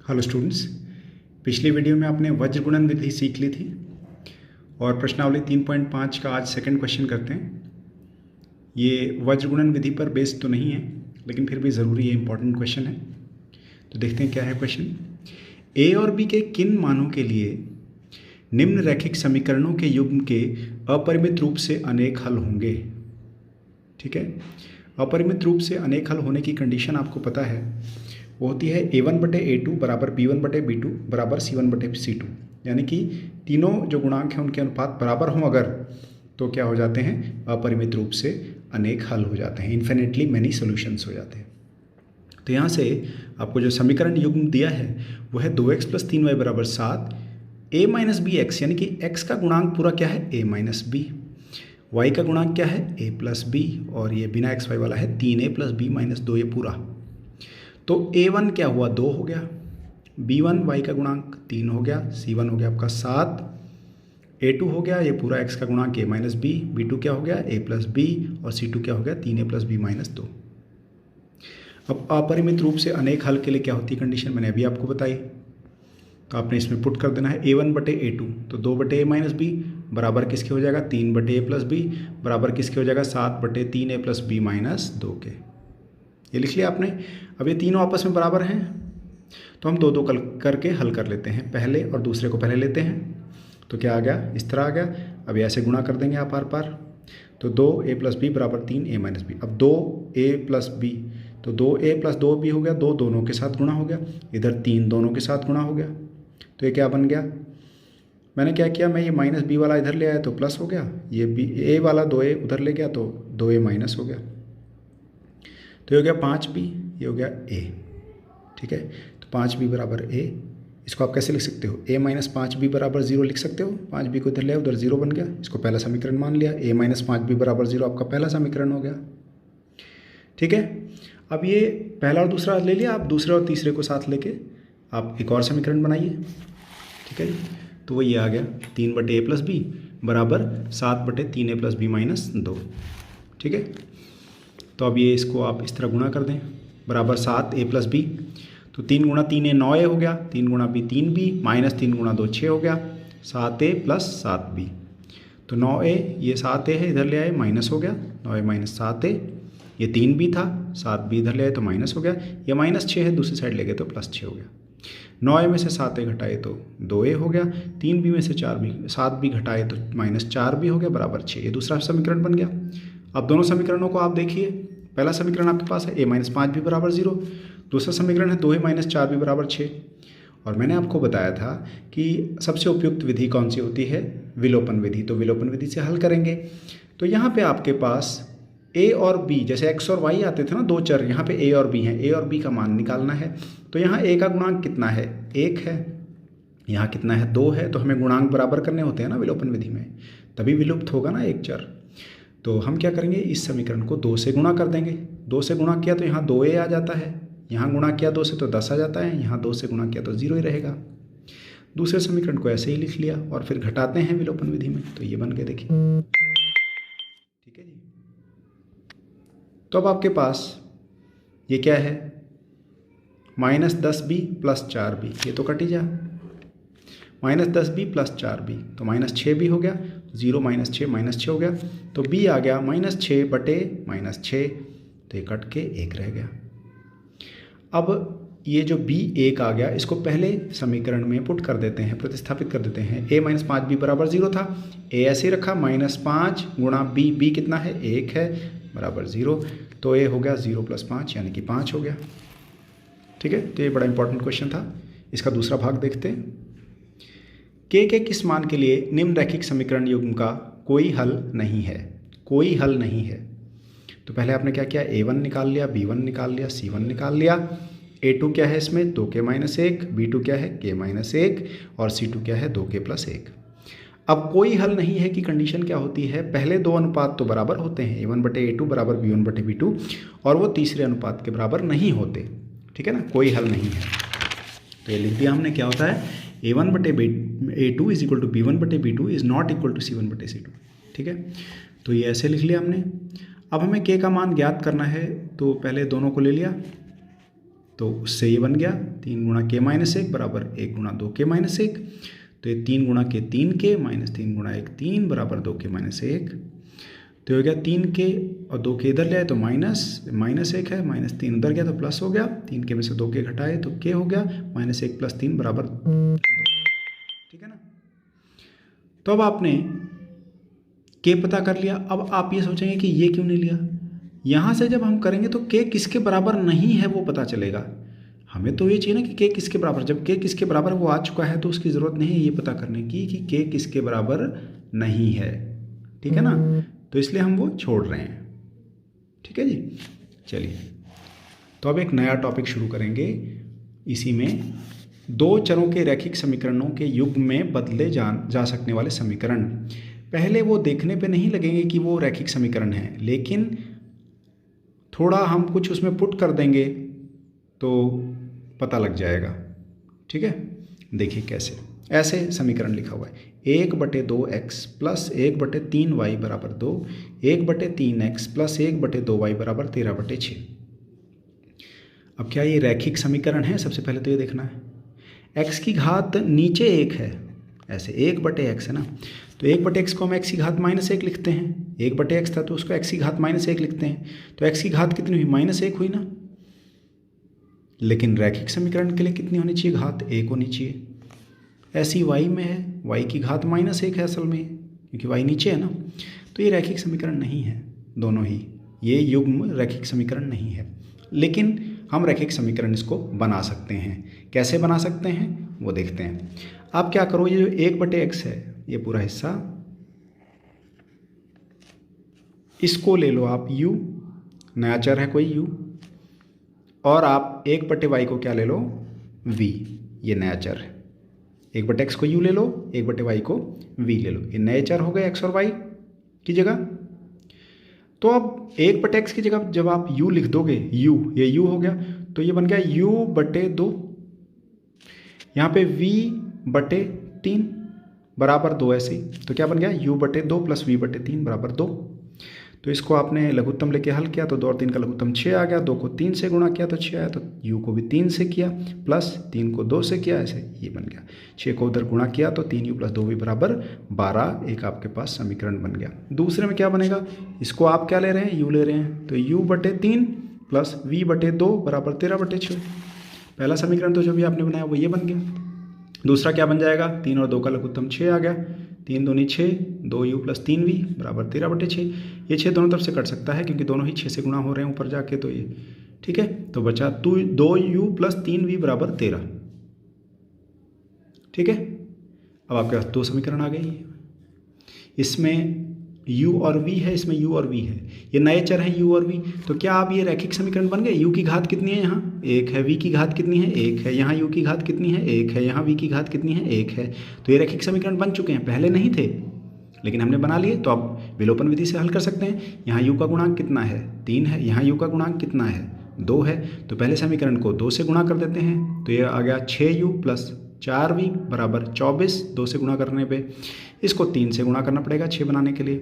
Hello students, पिछली video में आपने वज्र गुणन विधि सीख ली थी और प्रश्नावली 3.5 का आज सेकंड क्वेश्चन करते हैं। ये वज्र गुणन विधि पर बेस्ड तो नहीं है, लेकिन फिर भी ज़रूरी है, इंपॉर्टेंट क्वेश्चन है। तो देखते हैं क्या है क्वेश्चन। ए और बी के किन मानों के लिए निम्न रैखिक समीकरणों के युग्म के अपरिमित रूप से अनेक हल होंगे। ठीक है, अपरिमित रूप से अनेक हल होने की कंडीशन आपको पता है, वो होती है a1/a2 बराबर b1/b2 बराबर c1/c2। यानी कि तीनों जो गुणांक हैं उनके अनुपात बराबर हों अगर, तो क्या हो जाते हैं, अपरिमित रूप से अनेक हल हो जाते हैं, इन्फिनिटली मैनी सॉल्यूशंस हो जाते हैं। तो यहाँ से आपको जो समीकरण युग्म दिया है वो है 2x + 3y बराबर 7, a - bx, यानी कि x का गुणांक पूरा क्या है, a - b, y का गुणांक क्या है, a + b, और ये बिना x y वाला है 3a + b - 2, ये पूरा। तो a1 क्या हुआ, 2 हो गया, b1 y का गुणांक 3 हो गया, c1 हो गया आपका 7, a2 हो गया ये पूरा x का गुणांक a - b, b2 क्या हो गया, a + b, और c2 क्या हो गया, 3a + b - 2। अब अपरिमित रूप से अनेक हल के लिए क्या होती है कंडीशन, मैंने अभी आपको बताई। तो आपने इसमें पुट कर देना है a1/a2, तो 2/a - b बराबर किसके हो जाएगा, 3/a + b बराबर किसके हो जाएगा, 7/3a + b - 2 के। ये लिख लिया आपने। अब ये तीनों आपस में बराबर हैं, तो हम दो दो करके हल कर लेते हैं। पहले और दूसरे को पहले लेते हैं, तो क्या आ गया, इस तरह आ गया। अब ऐसे गुणा कर देंगे आप आर पार, तो 2a + b बराबर 3a - b। अब 2a + b, तो 2a + 2b हो गया, 2 दोनों के साथ गुणा हो गया, इधर 3 दोनों के साथ गुणा हो गया, तो ये क्या बन गया, मैंने क्या किया, मैं ये -b वाला इधर ले आया तो प्लस हो गया, ये b a वाला 2a उधर ले गया तो 2a माइनस हो गया, तो ये हो गया 5b, ये हो गया a। ठीक है, तो 5b बराबर a। इसको आप कैसे लिख सकते हो, a - 5b बराबर 0 लिख सकते हो। 5b को इधर ले, उधर 0 बन गया, इसको पहला समीकरण मान लिया। a - 5b बराबर 0 आपका पहला समीकरण हो गया। ठीक है, अब ये पहला और दूसरा ले लिया, आप दूसरे और तीसरे को साथ लेके आप एक और समीकरण बनाइए। ठीक है जी, तो वो ये आ गया 3/a + b बराबर 7/3a + b - 2। ठीक है, तो अब ये इसको आप इस तरह गुणा कर दें, बराबर 7a + b, तो 3 × 3a 9a हो गया, 3 × b 3b, -3 × 2 6 हो गया, 7a + 7b। तो 9a, ये 7a है इधर ले आए, माइनस हो गया, 9a - 7a, ये 3b था, 7b इधर ले आए तो माइनस हो गया, ये -6 है दूसरी साइड ले गए तो +6 हो गया। 9a में से 7a घटाए तो 2a हो गया, 3b में से 7b घटाए तो -4b हो गया, बराबर 6। ये दूसरा समीकरण बन गया। अब दोनों समीकरणों को आप देखिए, पहला समीकरण आपके पास है a - 5b बराबर 0, दूसरा समीकरण है 2a - 4b बराबर 6। और मैंने आपको बताया था कि सबसे उपयुक्त विधि कौन सी होती है, विलोपन विधि। तो विलोपन विधि से हल करेंगे। तो यहाँ पे आपके पास a और b, जैसे x और y आते थे ना दो चर, यहाँ पे a और b हैं, a और b का मान निकालना है। तो यहाँ a का गुणांक कितना है, 1 है, यहाँ कितना है, 2 है, तो हमें गुणांक बराबर करने होते हैं ना विलोपन विधि में, तभी विलुप्त होगा ना एक चर। तो हम क्या करेंगे, इस समीकरण को 2 से गुणा कर देंगे। 2 से गुणा किया तो यहाँ 2a आ जाता है, यहाँ गुणा किया 2 से तो 10 आ जाता है, यहाँ 2 से गुणा किया तो 0 ही रहेगा। दूसरे समीकरण को ऐसे ही लिख लिया और फिर घटाते हैं विलोपन विधि में, तो ये बन के देखिए। ठीक है जी, तो अब आपके पास ये क्या है, -10b + 4b, ये तो कट ही जा, -10b + 4b, तो -6b हो गया, 0 - 6 -6 हो गया, तो b आ गया -6/-6, तो ये कट के 1 रह गया। अब ये जो b 1 आ गया, इसको पहले समीकरण में पुट कर देते हैं, प्रतिस्थापित कर देते हैं। a - 5b बराबर 0 था, a ऐसे ही रखा, -5 × b, b कितना है, 1 है, बराबर 0, तो a हो गया 0 + 5 यानी कि 5 हो गया। ठीक है, तो ये बड़ा इंपॉर्टेंट क्वेश्चन था। इसका दूसरा भाग देखते हैं। के किस मान के लिए निम्न रैखिक समीकरण युग्म का कोई हल नहीं है, कोई हल नहीं है। तो पहले आपने क्या किया, a1 निकाल लिया, b1 निकाल लिया, c1 निकाल लिया, a2 क्या है इसमें, 2k - 1, b2 क्या है, k - 1, और c2 क्या है, 2k + 1। अब कोई हल नहीं है कि कंडीशन क्या होती है, पहले दो अनुपात तो बराबर होते हैं, a1/a2 बराबर b1/b2, और वो तीसरे अनुपात के बराबर नहीं होते। ठीक है ना, कोई हल नहीं है। तो ये लिख दिया हमने, क्या होता है, a1/a2 = b1/b2 is not equal to c1/c2। ठीक है, तो ये ऐसे लिख लिया हमने। अब हमें k का मान ज्ञात करना है, तो पहले दोनों को ले लिया, तो उससे ये बन गया 3 गुणा k माइनस 1 बराबर 1 गुणा 2k माइनस 1। तो ये 3 गुणा के 3k माइनस 3 गुणा 1 3 बराबर 2k माइनस 1। तो हो गया 3k और 2k इधर ले आए तो माइनस 1 है, माइनस 3 उधर गया तो प्लस हो गया, 3k में से 2k घटाए तो k हो गया, माइनस 1 प्लस 3 बराबर, ठीक है ना। तो अब आपने k पता कर लिया। अब आप ये सोचेंगे कि ये क्यों नहीं लिया। यहाँ से जब हम करेंगे तो k किसके बराबर नहीं है वो पता चलेगा। हमें तो ये चाहिए ना कि k किसके बराबर, जब k किसके बराबर वो आ चुका है तो उसकी ज़रूरत नहीं है ये पता करने की कि k किसके बराबर नहीं है, ठीक है ना। तो इसलिए हम वो छोड़ रहे हैं, ठीक है जी। चलिए, तो अब एक नया टॉपिक शुरू करेंगे। इसी में दो चरों के रैखिक समीकरणों के युग्म में बदले जा सकने वाले समीकरण। पहले वो देखने पे नहीं लगेंगे कि वो रैखिक समीकरण है, लेकिन थोड़ा हम कुछ उसमें पुट कर देंगे तो पता लग जाएगा, ठीक है। देखिए कैसे। ऐसे समीकरण लिखा हुआ है 1/2x प्लस 1/3y बराबर 2, 1/3x प्लस 1/2y बराबर 13/6। अब क्या ये रैखिक समीकरण है? सबसे पहले तो ये देखना है। x की घात नीचे 1 है, ऐसे 1/x है ना, तो 1/x को हम x की घात -1 लिखते हैं। 1/x था तो उसको x की घात -1 लिखते हैं। तो x की घात कितनी हुई? -1 हुई ना। लेकिन रैखिक समीकरण के लिए कितनी होनी चाहिए? घात 1 होनी चाहिए। ऐसी y में है, y की घात -1 है असल में, क्योंकि y नीचे है ना। तो ये रैखिक समीकरण नहीं है, दोनों ही ये युग्म रैखिक समीकरण नहीं है। लेकिन हम रैखिक समीकरण इसको बना सकते हैं। कैसे बना सकते हैं वो देखते हैं। आप क्या करो, ये जो 1/x है ये पूरा हिस्सा, इसको ले लो आप u, नया चर है कोई u, और आप 1/y को क्या ले लो? v, ये नया चर है। 1/x को u ले लो, 1/y को v ले लो, ये नए चर हो गए x और y की जगह। तो अब 1/x की जगह जब आप u लिख दोगे, u, ये u हो गया, तो ये बन गया u/2, यहाँ पे v/3 बराबर 2 ऐसे ही। तो क्या बन गया? u/2 प्लस v/3 बराबर 2। तो इसको आपने लघुत्तम लेके हल किया तो 2 और 3 का लघुत्तम 6 आ गया। 2 को 3 से गुणा किया तो 6 आया, तो u को भी 3 से किया, प्लस 3 को 2 से किया, ऐसे ये बन गया। 6 को उधर गुणा किया तो 3u प्लस 2v बराबर 12। एक आपके पास समीकरण बन गया। दूसरे में क्या बनेगा? इसको आप क्या ले रहे हैं? u ले रहे हैं, तो u/3 प्लस v/2 बराबर 13/6। पहला समीकरण तो जो भी आपने बनाया वो ये बन गया। दूसरा क्या बन जाएगा? 3 और 2 का लघुत्तम 6 आ गया, 3 दूनी 6, 2u प्लस 3v बराबर 13/6। ये 6 दोनों तरफ से कट सकता है क्योंकि दोनों ही 6 से गुणा हो रहे हैं ऊपर जाके, तो ये ठीक है। तो बचा 2u प्लस 3v बराबर 13, ठीक है। अब आपके पास 2 समीकरण आ गए। इसमें u और v है, इसमें u और v है, ये नए चर हैं u और v। तो क्या आप ये रैखिक समीकरण बन गए? u की घात कितनी है? यहाँ 1 है। v की घात कितनी है? 1 है। यहाँ u की घात कितनी है? 1 है। यहाँ v की घात कितनी है? 1 है। तो ये रैखिक समीकरण बन चुके हैं, पहले नहीं थे लेकिन हमने बना लिए। तो अब विलोपन विधि से हल कर सकते हैं। यहाँ u का गुणांक कितना है? 3 है। यहाँ u का गुणांक कितना है? 2 है। तो पहले समीकरण को 2 से गुणा कर देते हैं, तो ये आ गया 6u प्लस 4v बराबर 24। 2 से गुणा करने पे इसको 3 से गुणा करना पड़ेगा 6 बनाने के लिए।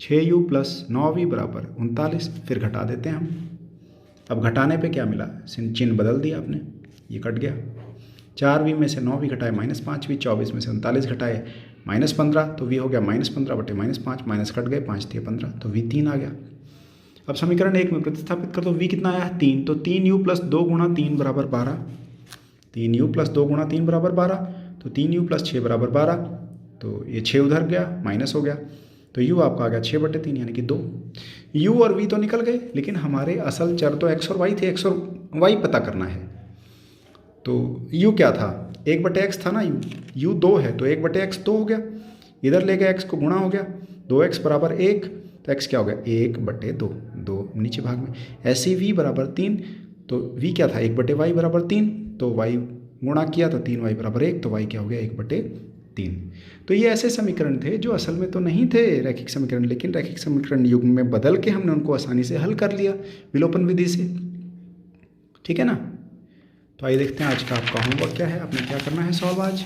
6u प्लस 9v बराबर 39। फिर घटा देते हैं हम। अब घटाने पे क्या मिला? चिन्ह बदल दिया आपने, ये कट गया। 4v में से 9v घटाए -5v, 24 में से 39 घटाए -15, तो v हो गया -15/-5, माइनस कट गए, 5 × 15, तो v 3 आ गया। अब समीकरण 1 में प्रतिस्थापित कर दो, v कितना आया? 3। तो 3u प्लस 2 गुणा 3 बराबर 12, 3u प्लस 2 गुणा 3 बराबर 12, तो 3u प्लस 6 बराबर 12। तो ये 6 उधर गया, माइनस हो गया, तो u आपका आ गया 6/3 यानी कि 2। u और v तो निकल गए, लेकिन हमारे असल चर तो x और y थे। x और y पता करना है। तो u क्या था? 1/x था ना, u 2 है, तो 1/x 2 हो गया। इधर ले गए x को, गुणा हो गया, 2x बराबर 1, तो x क्या हो गया? 1/2, 2 नीचे भाग में। ऐसे ही v बराबर 3, तो v क्या था? 1/y बराबर 3, तो y गुणा किया तो 3y बराबर 1, तो y क्या हो गया? 1/3। तो ये ऐसे समीकरण थे जो असल में तो नहीं थे रैखिक समीकरण, लेकिन रैखिक समीकरण युग्म में बदल के हमने उनको आसानी से हल कर लिया विलोपन विधि से, ठीक है ना। तो आइए देखते हैं आज का आपका होमवर्क क्या है, आपने क्या करना है सॉल्व आज।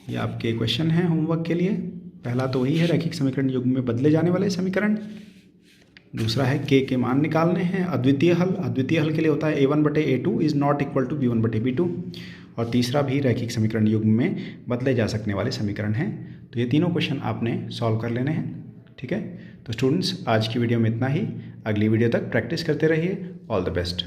ये आपके क्वेश्चन हैं होमवर्क के लिए। पहला तो वही है रैखिक समीकरण युग्म में बदले जाने वाले समीकरण। दूसरा है के मान निकालने हैं। अद्वितीय हल के लिए होता है a1/a2 is not equal to b1/b2। और तीसरा भी रैखिक समीकरण युग्म में बदले जा सकने वाले समीकरण हैं। तो ये तीनों क्वेश्चन आपने सॉल्व कर लेने हैं। ठीक है, तो स्टूडेंट्स आज की वीडियो में इतना ही। अगली वीडियो तक प्रैक्टिस करते रहिए। All the best.